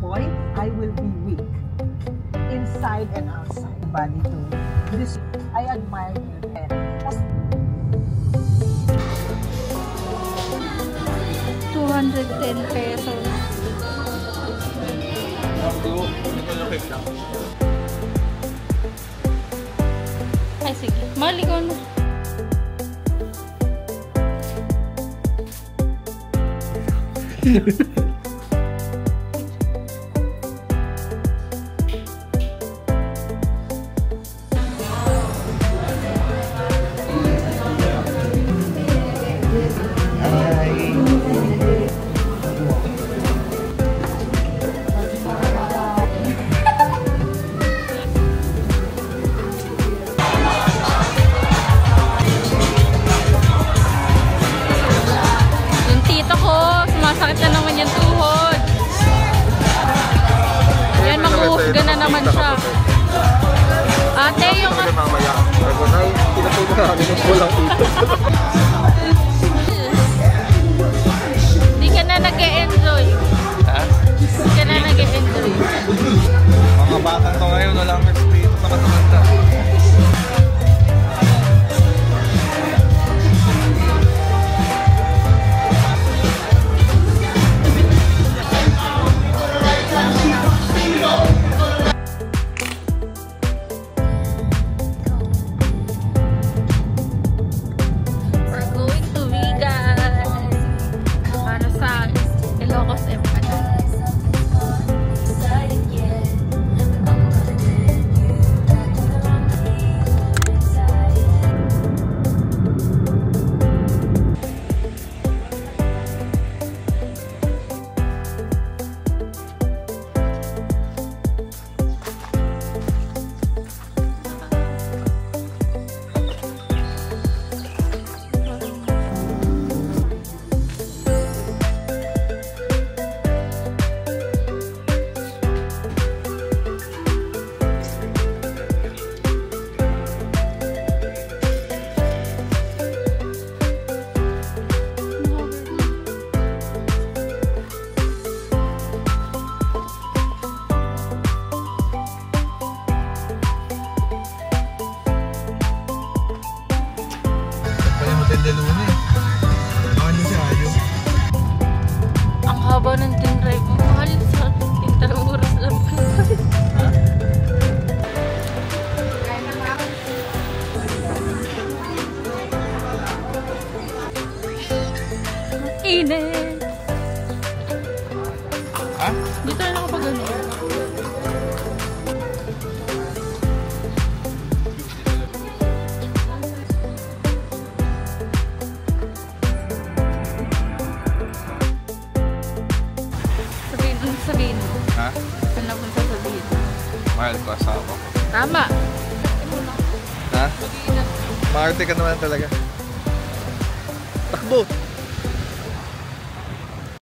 Point, I will be weak. Inside and outside. Body too. This, I admire you. 210 pesos. Ay, sige. Maligaw na. Sakit na naman yung tuhod. Ayan, mag-uusga na naman siya. Ate, yung... mamaya. Ako na, pinatuloy na kami ng walang ito. Hindi ka na nag-e-enjoy. Ha? Hindi ka na nag-e-enjoy. Mga batang to ngayon, walang dito na matamanda. Ang haba ng tinrive mo. Mahal sa akin. 3 oras lang. Init. Ha? Dito na nakapagano. Sabihin mo. Ha? Saan na punta sabihin? Mahal ko asawa ko. Tama. Ha? Maarte ka naman talaga. Takbo!